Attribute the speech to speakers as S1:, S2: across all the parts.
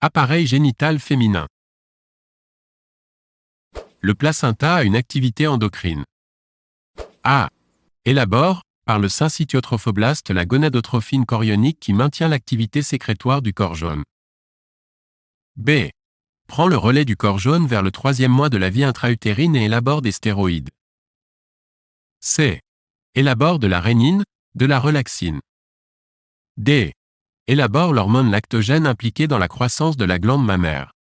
S1: Appareil génital féminin. Le placenta a une activité endocrine. A. Élabore, par le syncytiotrophoblaste, la gonadotrophine chorionique qui maintient l'activité sécrétoire du corps jaune. B. Prend le relais du corps jaune vers le 3e mois de la vie intra-utérine et élabore des stéroïdes. C. Élabore de la rénine, de la relaxine. D. Élabore l'hormone lactogène impliquée dans la croissance de la glande mammaire.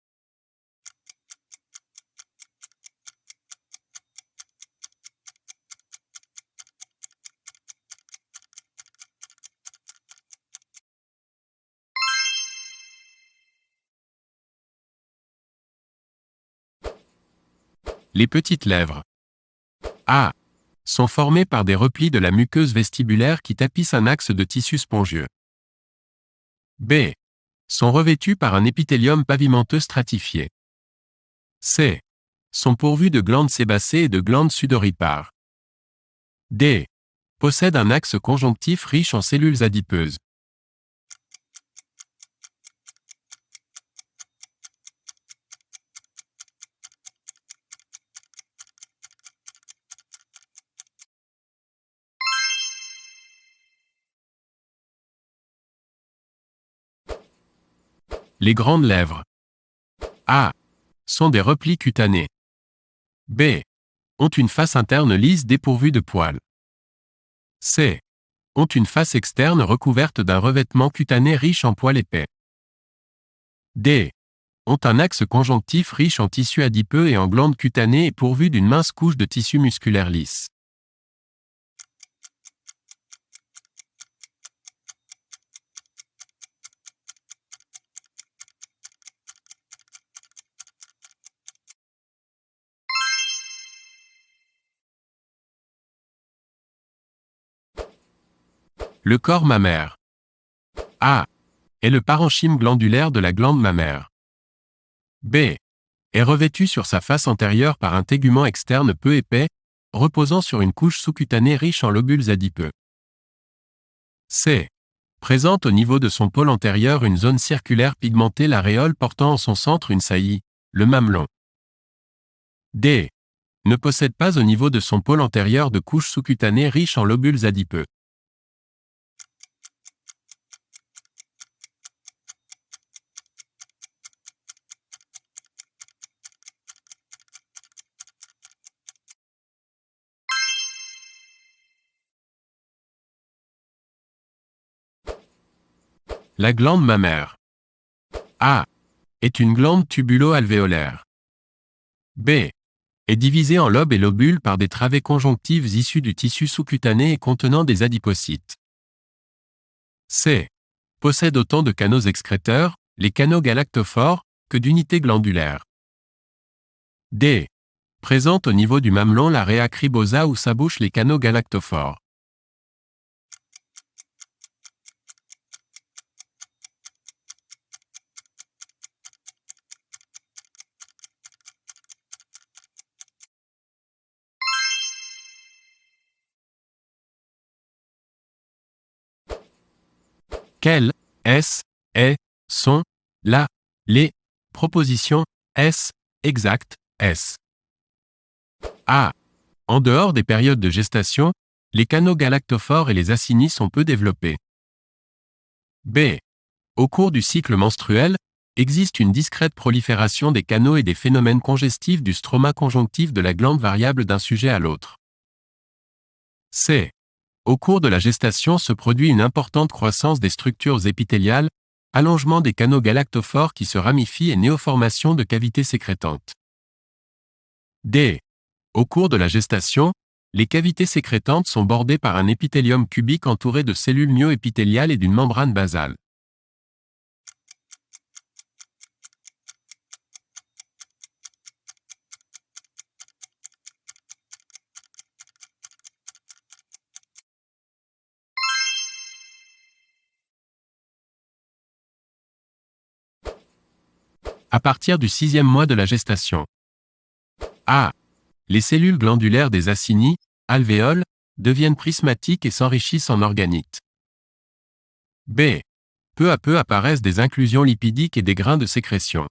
S1: Les petites lèvres. A. Sont formées par des replis de la muqueuse vestibulaire qui tapissent un axe de tissu spongieux. B. Sont revêtues par un épithélium pavimenteux stratifié. C. Sont pourvues de glandes sébacées et de glandes sudoripares. D. Possèdent un axe conjonctif riche en cellules adipeuses. Les grandes lèvres. A. Sont des replis cutanés. B. Ont une face interne lisse dépourvue de poils. C. Ont une face externe recouverte d'un revêtement cutané riche en poils épais. D. Ont un axe conjonctif riche en tissu adipeux et en glandes cutanées et pourvu d'une mince couche de tissu musculaire lisse. Le corps mammaire. A. Est le parenchyme glandulaire de la glande mammaire. B. Est revêtu sur sa face antérieure par un tégument externe peu épais, reposant sur une couche sous-cutanée riche en lobules adipeux. C. Présente au niveau de son pôle antérieur une zone circulaire pigmentée, l'aréole portant en son centre une saillie, le mamelon. D. Ne possède pas au niveau de son pôle antérieur de couche sous-cutanée riche en lobules adipeux. La glande mammaire. A. Est une glande tubulo-alvéolaire. B. Est divisée en lobes et lobules par des travées conjonctives issues du tissu sous-cutané et contenant des adipocytes. C. Possède autant de canaux excréteurs, les canaux galactophores, que d'unités glandulaires. D. Présente au niveau du mamelon l'area cribosa où s'abouchent les canaux galactophores. Quelles, est, sont, les, propositions, exactes, A. En dehors des périodes de gestation, les canaux galactophores et les acinis sont peu développés. B. Au cours du cycle menstruel, existe une discrète prolifération des canaux et des phénomènes congestifs du stroma conjonctif de la glande variable d'un sujet à l'autre. C. Au cours de la gestation se produit une importante croissance des structures épithéliales, allongement des canaux galactophores qui se ramifient et néoformation de cavités sécrétantes. D. Au cours de la gestation, les cavités sécrétantes sont bordées par un épithélium cubique entouré de cellules myoépithéliales et d'une membrane basale. À partir du 6e mois de la gestation. A. Les cellules glandulaires des acinis, alvéoles, deviennent prismatiques et s'enrichissent en organite. B. Peu à peu apparaissent des inclusions lipidiques et des grains de sécrétion.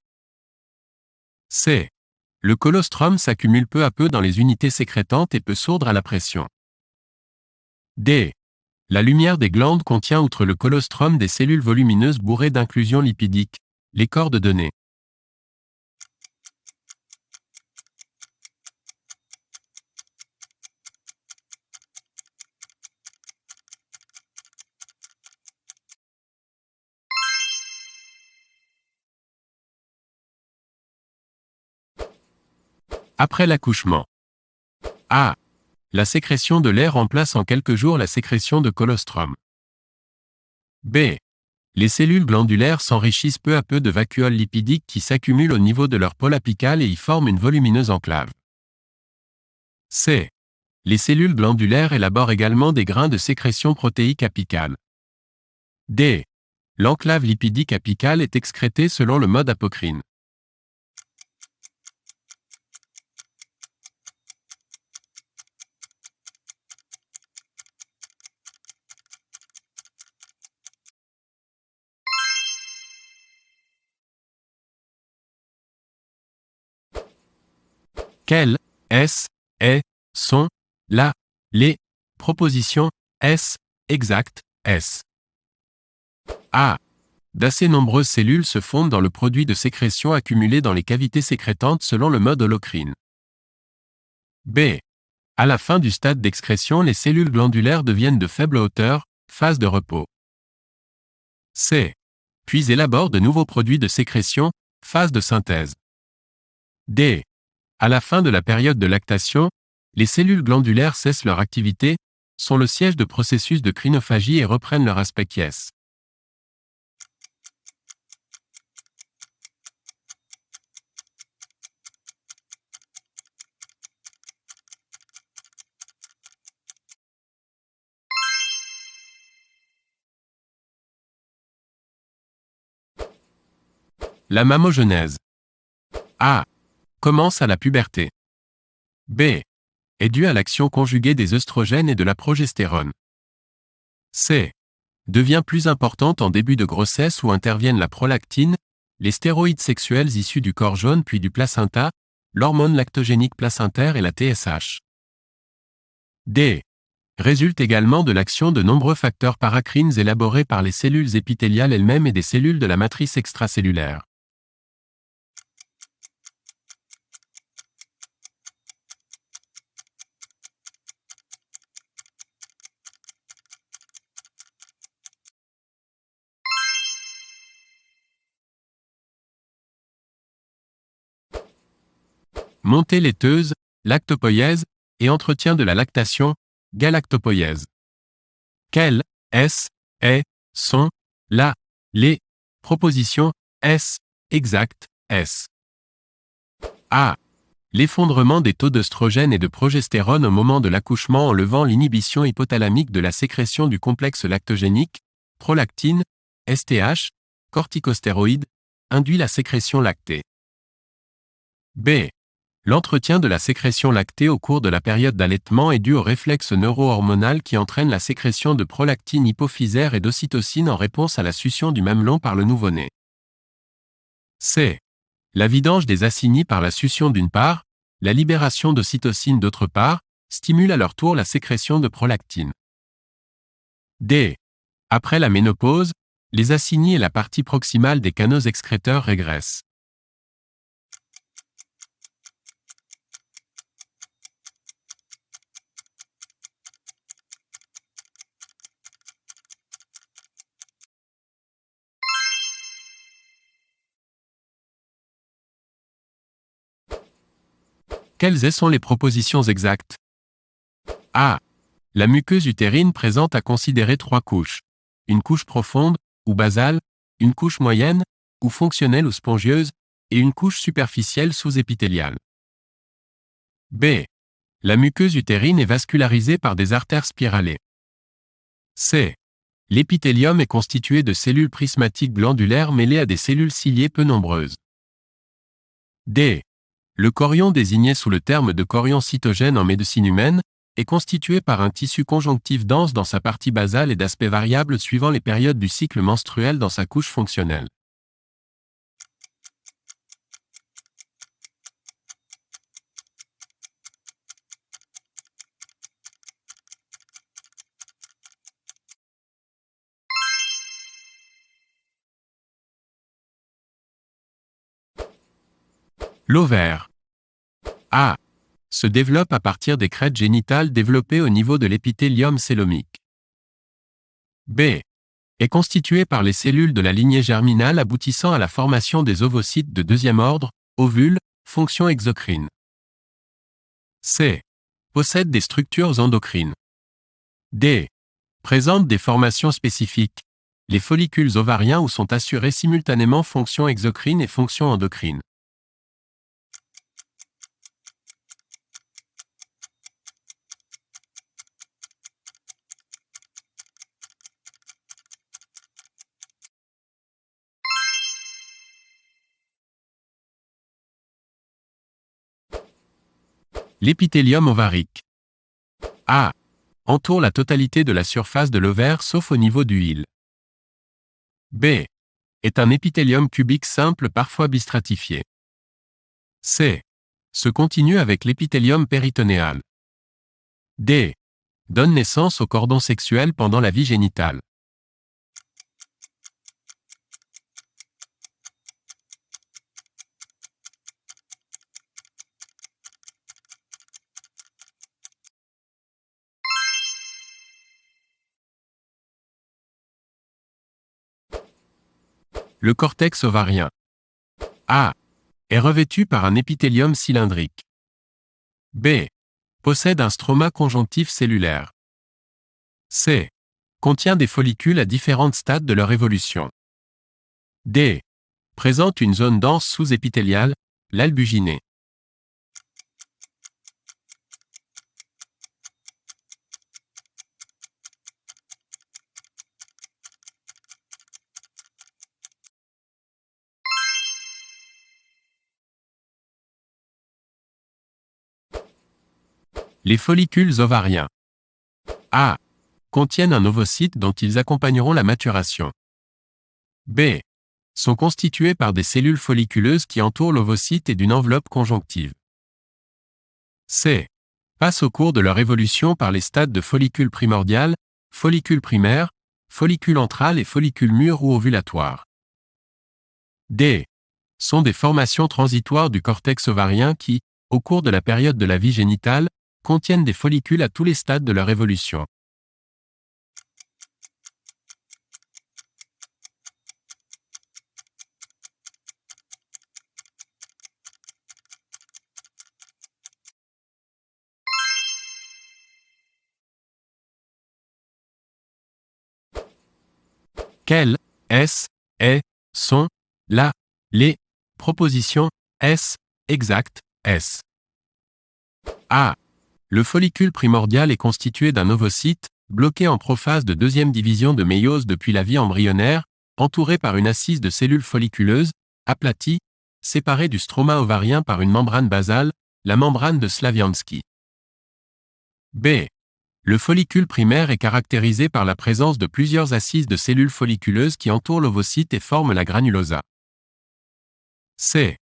S1: C. Le colostrum s'accumule peu à peu dans les unités sécrétantes et peut sourdre à la pression. D. La lumière des glandes contient outre le colostrum des cellules volumineuses bourrées d'inclusions lipidiques, les cordes de nez. Après l'accouchement. A. La sécrétion de lait remplace en quelques jours la sécrétion de colostrum. B. Les cellules glandulaires s'enrichissent peu à peu de vacuoles lipidiques qui s'accumulent au niveau de leur pôle apical et y forment une volumineuse enclave. C. Les cellules glandulaires élaborent également des grains de sécrétion protéique apicale. D. L'enclave lipidique apicale est excrétée selon le mode apocrine. Quelles, est, sont, les propositions exactes, A. D'assez nombreuses cellules se fondent dans le produit de sécrétion accumulé dans les cavités sécrétantes selon le mode holocrine. B. À la fin du stade d'excrétion, les cellules glandulaires deviennent de faible hauteur, phase de repos. C. Puis élaborent de nouveaux produits de sécrétion, phase de synthèse. D. À la fin de la période de lactation, les cellules glandulaires cessent leur activité, sont le siège de processus de crinophagie et reprennent leur aspect quiesce. La mammogenèse. A. Commence à la puberté. B. Est due à l'action conjuguée des œstrogènes et de la progestérone. C. Devient plus importante en début de grossesse où interviennent la prolactine, les stéroïdes sexuels issus du corps jaune puis du placenta, l'hormone lactogénique placentaire et la TSH. D. Résulte également de l'action de nombreux facteurs paracrines élaborés par les cellules épithéliales elles-mêmes et des cellules de la matrice extracellulaire. Montée laiteuse, lactopoïèse, et entretien de la lactation, galactopoïèse. Quelles, sont, les propositions, exactes, A. L'effondrement des taux d'œstrogène et de progestérone au moment de l'accouchement en levant l'inhibition hypothalamique de la sécrétion du complexe lactogénique, prolactine, STH, corticostéroïdes, induit la sécrétion lactée. B. L'entretien de la sécrétion lactée au cours de la période d'allaitement est dû au réflexe neuro-hormonal qui entraîne la sécrétion de prolactine hypophysaire et d'ocytocine en réponse à la succion du mamelon par le nouveau-né. C. La vidange des acinis par la succion d'une part, la libération d'ocytocine d'autre part, stimule à leur tour la sécrétion de prolactine. D. Après la ménopause, les acinis et la partie proximale des canaux excréteurs régressent. Quelles sont les propositions exactes? A. La muqueuse utérine présente à considérer 3 couches. Une couche profonde, ou basale, une couche moyenne, ou fonctionnelle ou spongieuse, et une couche superficielle sous-épithéliale. B. La muqueuse utérine est vascularisée par des artères spiralées. C. L'épithélium est constitué de cellules prismatiques glandulaires mêlées à des cellules ciliées peu nombreuses. D. Le chorion désigné sous le terme de chorion cytogène en médecine humaine est constitué par un tissu conjonctif dense dans sa partie basale et d'aspect variable suivant les périodes du cycle menstruel dans sa couche fonctionnelle. L'ovaire. A. Se développe à partir des crêtes génitales développées au niveau de l'épithélium célomique. B. Est constitué par les cellules de la lignée germinale aboutissant à la formation des ovocytes de deuxième ordre, ovules, fonction exocrine. C. Possède des structures endocrines. D. Présente des formations spécifiques, les follicules ovariens où sont assurées simultanément fonction exocrine et fonction endocrine. L'épithélium ovarique. A. Entoure la totalité de la surface de l'ovaire sauf au niveau du hile. B. Est un épithélium cubique simple parfois bistratifié. C. Se continue avec l'épithélium péritonéal. D. Donne naissance au cordon sexuel pendant la vie génitale. Le cortex ovarien. A. Est revêtu par un épithélium cylindrique. B. Possède un stroma conjonctif cellulaire. C. Contient des follicules à différents stades de leur évolution. D. Présente une zone dense sous-épithéliale, l'albuginée. Les follicules ovariens. A. Contiennent un ovocyte dont ils accompagneront la maturation. B. Sont constitués par des cellules folliculeuses qui entourent l'ovocyte et d'une enveloppe conjonctive. C. Passent au cours de leur évolution par les stades de follicule primordial, follicule primaire, follicule antral et follicule mûr ou ovulatoire. D. Sont des formations transitoires du cortex ovarien qui, au cours de la période de la vie génitale, contiennent des follicules à tous les stades de leur évolution. Quelles, est, sont, les, propositions, exact, A. Le follicule primordial est constitué d'un ovocyte, bloqué en prophase de deuxième division de méiose depuis la vie embryonnaire, entouré par une assise de cellules folliculeuses, aplatie, séparée du stroma ovarien par une membrane basale, la membrane de Slaviansky. B. Le follicule primaire est caractérisé par la présence de plusieurs assises de cellules folliculeuses qui entourent l'ovocyte et forment la granulosa. C.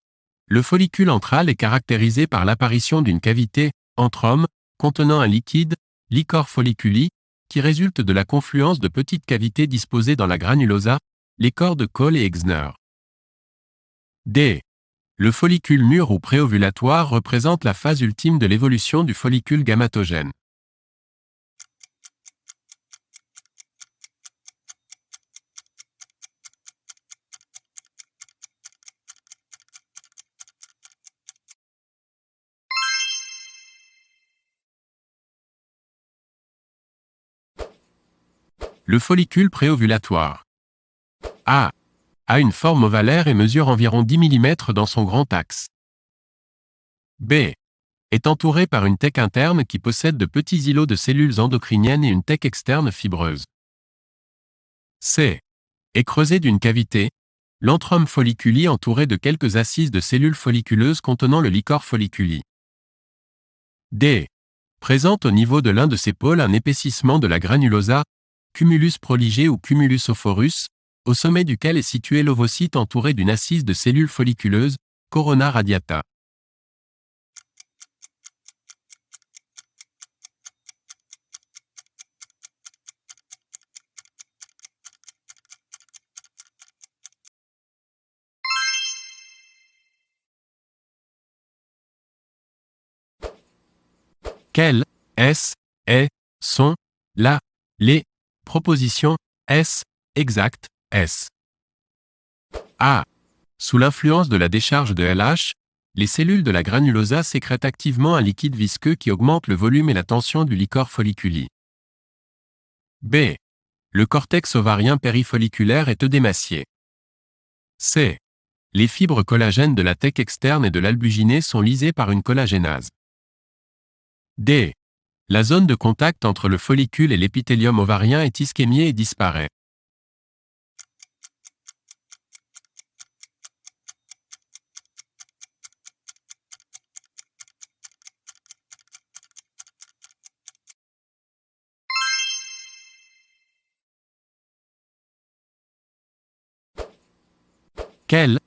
S1: Le follicule antral est caractérisé par l'apparition d'une cavité, antrum, contenant un liquide, liquor folliculi, qui résulte de la confluence de petites cavités disposées dans la granulosa, les corps de Cole et Exner. D. Le follicule mûr ou préovulatoire représente la phase ultime de l'évolution du follicule gamatogène. Le follicule préovulatoire. A. A une forme ovalaire et mesure environ 10 mm dans son grand axe. B. Est entouré par une thèque interne qui possède de petits îlots de cellules endocriniennes et une thèque externe fibreuse. C. Est creusé d'une cavité, l'antrum folliculi entouré de quelques assises de cellules folliculeuses contenant le liquor folliculi. D. présente au niveau de l'un de ses pôles un épaississement de la granulosa, cumulus proligé ou cumulus ophorus, au sommet duquel est situé l'ovocyte entouré d'une assise de cellules folliculeuses, corona radiata. Quelles, est, sont, les propositions exactes, A. Sous l'influence de la décharge de LH, les cellules de la granulosa sécrètent activement un liquide visqueux qui augmente le volume et la tension du liquor folliculi. B. Le cortex ovarien périfolliculaire est œdémacié. C. Les fibres collagènes de la thèque externe et de l'albuginée sont lysées par une collagénase. D. La zone de contact entre le follicule et l'épithélium ovarien est ischémiée et disparaît. Quelles,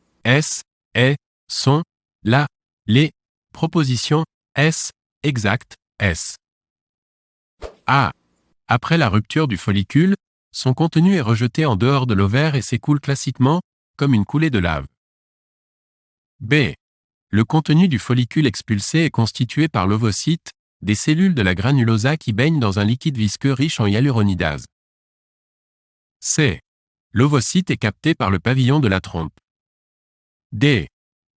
S1: sont, les propositions exactes, A. Après la rupture du follicule, son contenu est rejeté en dehors de l'ovaire et s'écoule classiquement, comme une coulée de lave. B. Le contenu du follicule expulsé est constitué par l'ovocyte, des cellules de la granulosa qui baignent dans un liquide visqueux riche en hyaluronidase. C. L'ovocyte est capté par le pavillon de la trompe. D.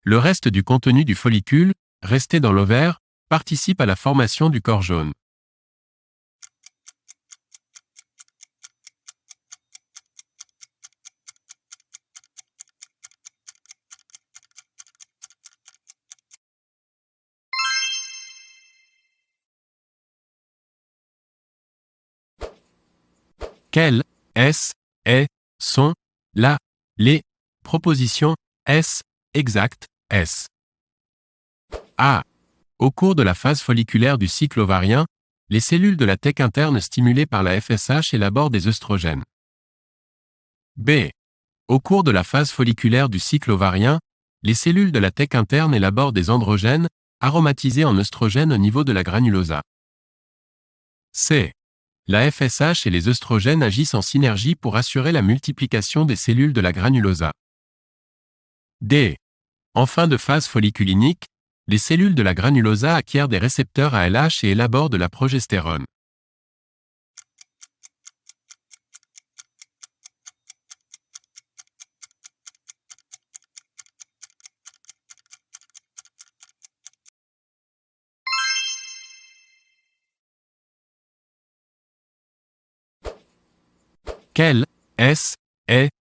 S1: Le reste du contenu du follicule, resté dans l'ovaire, participe à la formation du corps jaune. Quelles, sont, les propositions exactes, A. Au cours de la phase folliculaire du cycle ovarien, les cellules de la thèque interne stimulées par la FSH élaborent des œstrogènes. B. Au cours de la phase folliculaire du cycle ovarien, les cellules de la thèque interne élaborent des androgènes, aromatisés en œstrogènes au niveau de la granulosa. C. La FSH et les œstrogènes agissent en synergie pour assurer la multiplication des cellules de la granulosa. D. En fin de phase folliculinique, les cellules de la granulosa acquièrent des récepteurs à LH et élaborent de la progestérone. Quelles,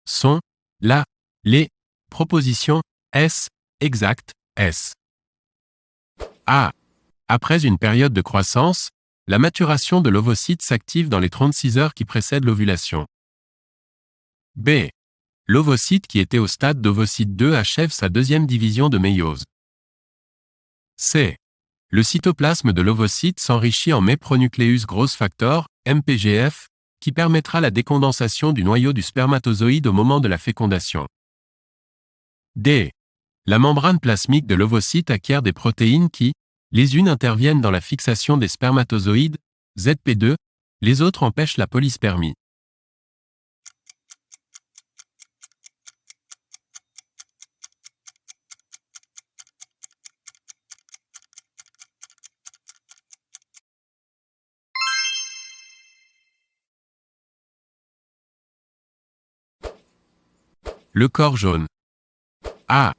S1: sont, les propositions exactes, A. Après une période de croissance, la maturation de l'ovocyte s'active dans les 36 heures qui précèdent l'ovulation. B. L'ovocyte qui était au stade d'ovocyte 2 achève sa deuxième division de méiose. C. Le cytoplasme de l'ovocyte s'enrichit en mépronucleus growth factor, MPGF, qui permettra la décondensation du noyau du spermatozoïde au moment de la fécondation. D. La membrane plasmique de l'ovocyte acquiert des protéines qui, les unes interviennent dans la fixation des spermatozoïdes, ZP2, les autres empêchent la polyspermie. Le corps jaune. A.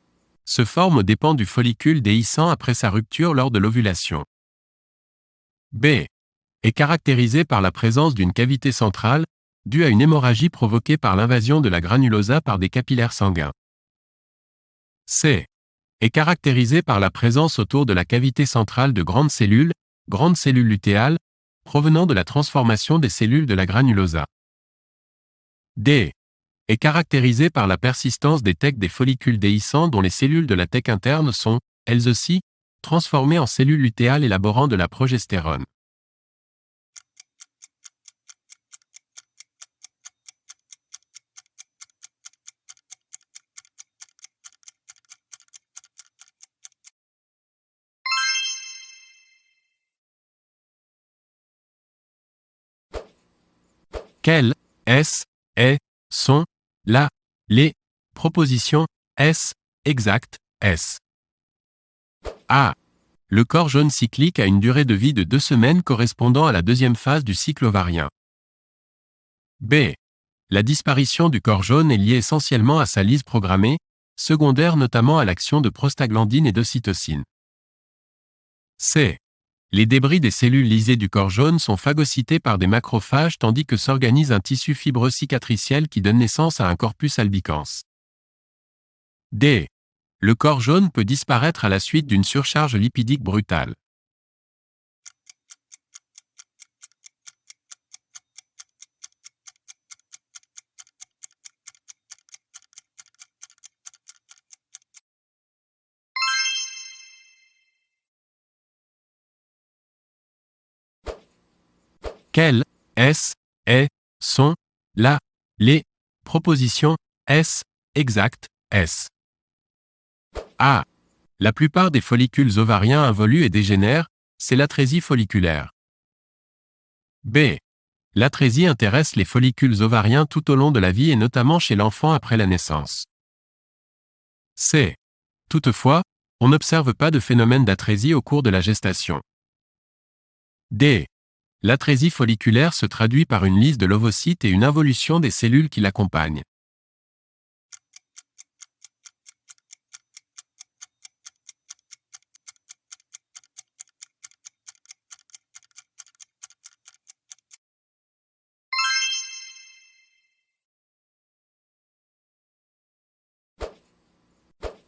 S1: Se forme aux dépens du follicule déhiscent après sa rupture lors de l'ovulation. B. Est caractérisé par la présence d'une cavité centrale, due à une hémorragie provoquée par l'invasion de la granulosa par des capillaires sanguins. C. Est caractérisé par la présence autour de la cavité centrale de grandes cellules lutéales, provenant de la transformation des cellules de la granulosa. D. Est caractérisé par la persistance des thèques des follicules déhiscents dont les cellules de la thèque interne sont, elles aussi, transformées en cellules lutéales élaborant de la progestérone. Quelles, est, sont, les propositions exactes, A. Le corps jaune cyclique a une durée de vie de 2 semaines correspondant à la deuxième phase du cycle ovarien. B. La disparition du corps jaune est liée essentiellement à sa lyse programmée, secondaire notamment à l'action de prostaglandine et d'ocytocine. C. Les débris des cellules lysées du corps jaune sont phagocytés par des macrophages tandis que s'organise un tissu fibreux cicatriciel qui donne naissance à un corpus albicans. D. Le corps jaune peut disparaître à la suite d'une surcharge lipidique brutale. Quelles, sont, les propositions exactes, A. La plupart des follicules ovariens involuent et dégénèrent, c'est l'atrésie folliculaire. B. L'atrésie intéresse les follicules ovariens tout au long de la vie et notamment chez l'enfant après la naissance. C. Toutefois, on n'observe pas de phénomène d'atrésie au cours de la gestation. D. L'atrésie folliculaire se traduit par une lyse de l'ovocyte et une involution des cellules qui l'accompagnent.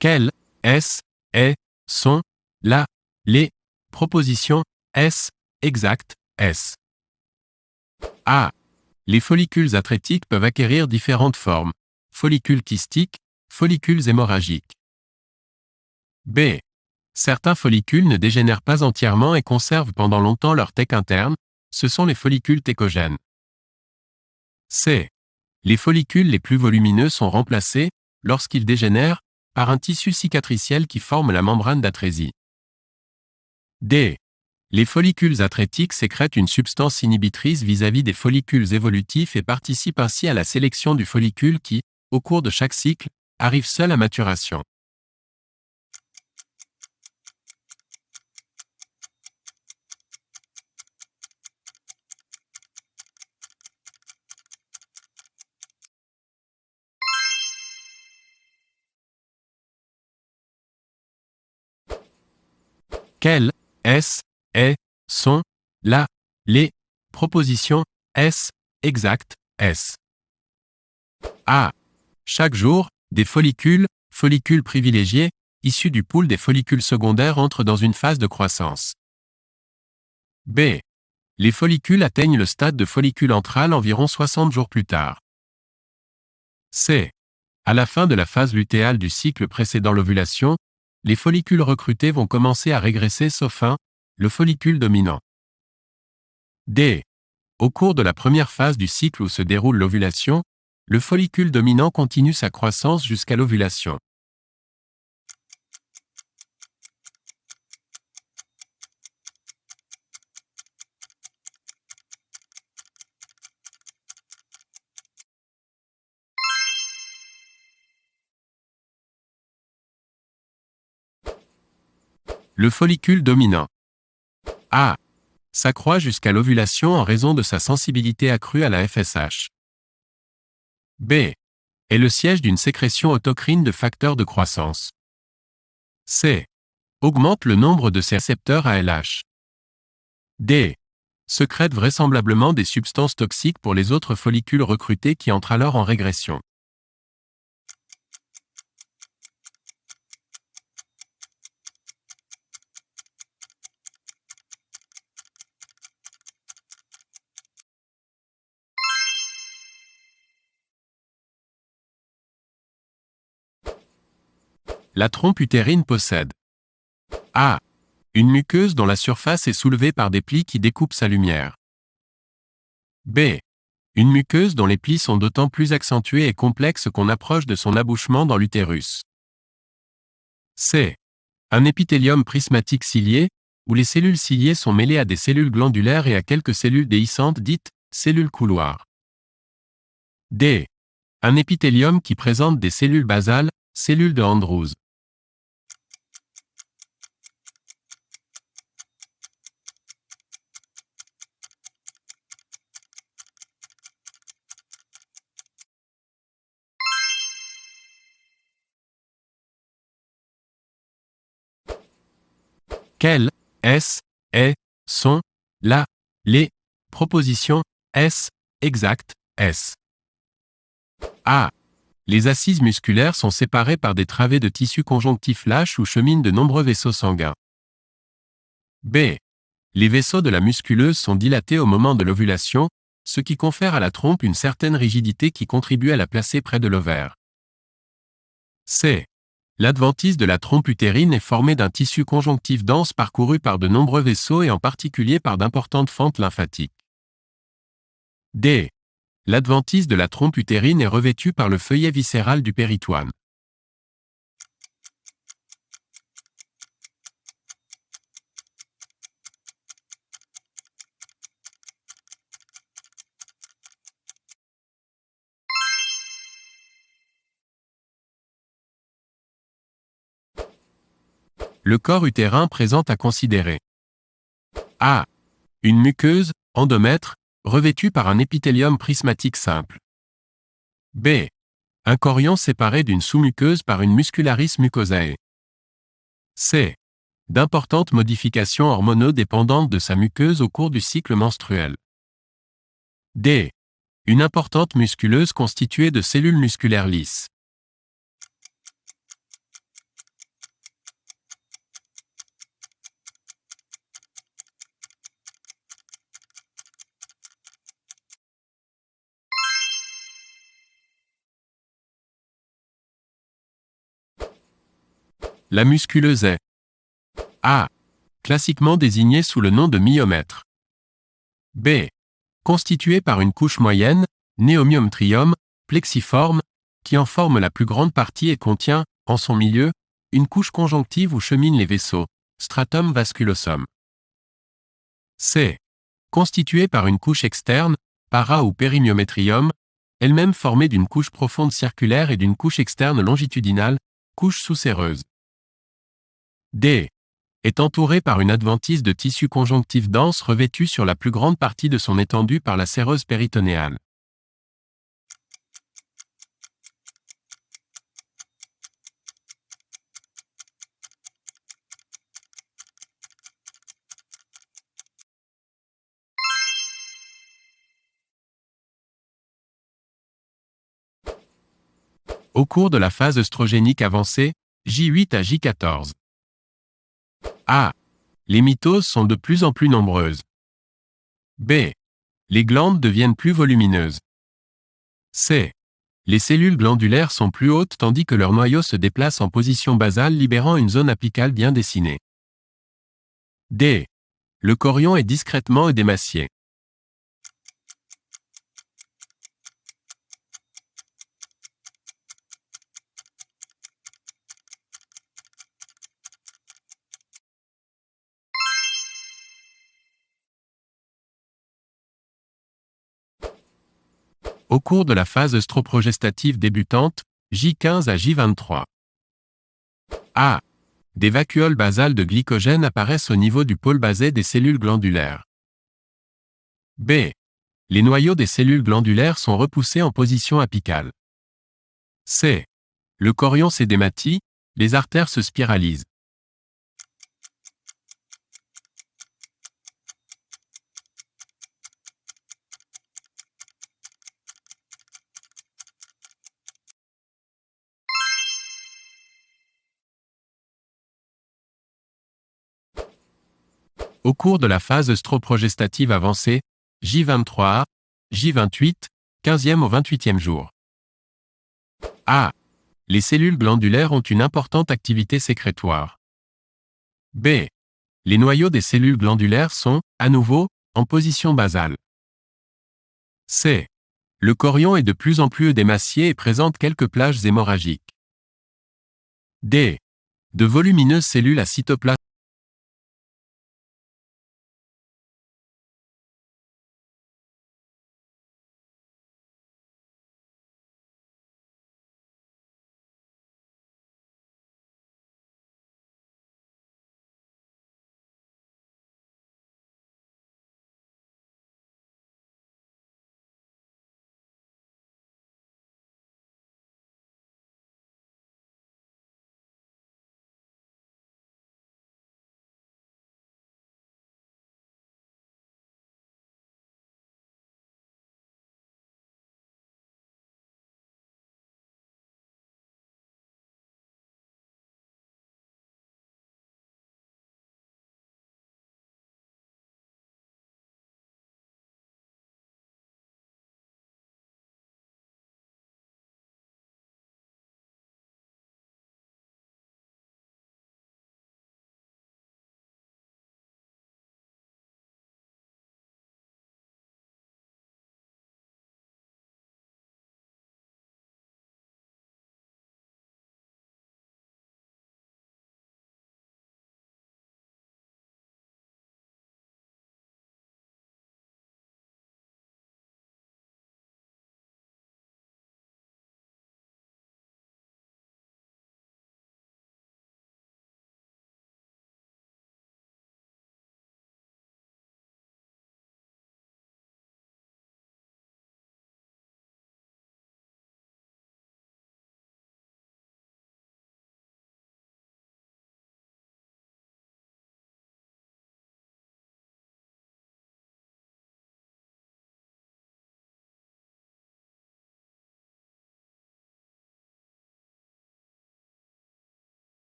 S1: Quelles, sont, les propositions exactes, A. Les follicules atrétiques peuvent acquérir différentes formes. Follicules kystiques, follicules hémorragiques. B. Certains follicules ne dégénèrent pas entièrement et conservent pendant longtemps leur thèque interne, ce sont les follicules thécogènes. C. Les follicules les plus volumineux sont remplacés, lorsqu'ils dégénèrent, par un tissu cicatriciel qui forme la membrane d'atrésie. D. Les follicules atrétiques sécrètent une substance inhibitrice vis-à-vis des follicules évolutifs et participent ainsi à la sélection du follicule qui, au cours de chaque cycle, arrive seul à maturation. Quelles, sont, les propositions exactes, A. Chaque jour, des follicules privilégiés, issus du pool des follicules secondaires entrent dans une phase de croissance. B. Les follicules atteignent le stade de follicule antral environ 60 jours plus tard. C. À la fin de la phase lutéale du cycle précédant l'ovulation, les follicules recrutés vont commencer à régresser sauf un, le follicule dominant. D. Au cours de la première phase du cycle où se déroule l'ovulation, le follicule dominant continue sa croissance jusqu'à l'ovulation. Le follicule dominant. A. S'accroît jusqu'à l'ovulation en raison de sa sensibilité accrue à la FSH. B. Est le siège d'une sécrétion autocrine de facteurs de croissance. C. Augmente le nombre de ses récepteurs ALH. D. Sécrète vraisemblablement des substances toxiques pour les autres follicules recrutés qui entrent alors en régression. La trompe utérine possède A. Une muqueuse dont la surface est soulevée par des plis qui découpent sa lumière. B. Une muqueuse dont les plis sont d'autant plus accentués et complexes qu'on approche de son abouchement dans l'utérus. C. Un épithélium prismatique cilié, où les cellules ciliées sont mêlées à des cellules glandulaires et à quelques cellules déhiscentes dites cellules couloirs. D. Un épithélium qui présente des cellules basales, cellules de Andrews. Quelles, est, est, sont, la, les, propositions, est, exact, est. A. Les assises musculaires sont séparées par des travées de tissu conjonctif lâche où cheminent de nombreux vaisseaux sanguins. B. Les vaisseaux de la musculeuse sont dilatés au moment de l'ovulation, ce qui confère à la trompe une certaine rigidité qui contribue à la placer près de l'ovaire. C. L'adventice de la trompe utérine est formée d'un tissu conjonctif dense parcouru par de nombreux vaisseaux et en particulier par d'importantes fentes lymphatiques. D. L'adventice de la trompe utérine est revêtue par le feuillet viscéral du péritoine. Le corps utérin présente à considérer. A. Une muqueuse, endomètre, revêtue par un épithélium prismatique simple. B. Un chorion séparé d'une sous-muqueuse par une muscularis mucosae. C. D'importantes modifications hormonodépendantes de sa muqueuse au cours du cycle menstruel. D. Une importante musculeuse constituée de cellules musculaires lisses. La musculeuse est A. Classiquement désignée sous le nom de myomètre. B. Constituée par une couche moyenne, néomyomtrium, plexiforme, qui en forme la plus grande partie et contient, en son milieu, une couche conjonctive où cheminent les vaisseaux, stratum vasculosum. C. Constituée par une couche externe, para ou périmyométrium, elle-même formée d'une couche profonde circulaire et d'une couche externe longitudinale, couche sous-séreuse. D. Est entourée par une adventice de tissu conjonctif dense revêtue sur la plus grande partie de son étendue par la séreuse péritonéale. Au cours de la phase œstrogénique avancée, J8 à J14. A. Les mitoses sont de plus en plus nombreuses. B. Les glandes deviennent plus volumineuses. C. Les cellules glandulaires sont plus hautes tandis que leur noyau se déplace en position basale libérant une zone apicale bien dessinée. D. Le chorion est discrètement œdémacié. Au cours de la phase œstroprogestative débutante, J15 à J23. A. Des vacuoles basales de glycogène apparaissent au niveau du pôle basé des cellules glandulaires. B. Les noyaux des cellules glandulaires sont repoussés en position apicale. C. Le chorion s'édématie, les artères se spiralisent. Au cours de la phase œstroprogestative avancée, J23A, J28, 15e au 28e jour. A. Les cellules glandulaires ont une importante activité sécrétoire. B. Les noyaux des cellules glandulaires sont, à nouveau, en position basale. C. Le chorion est de plus en plus œdémacié et présente quelques plages hémorragiques. D. De volumineuses cellules à cytoplasme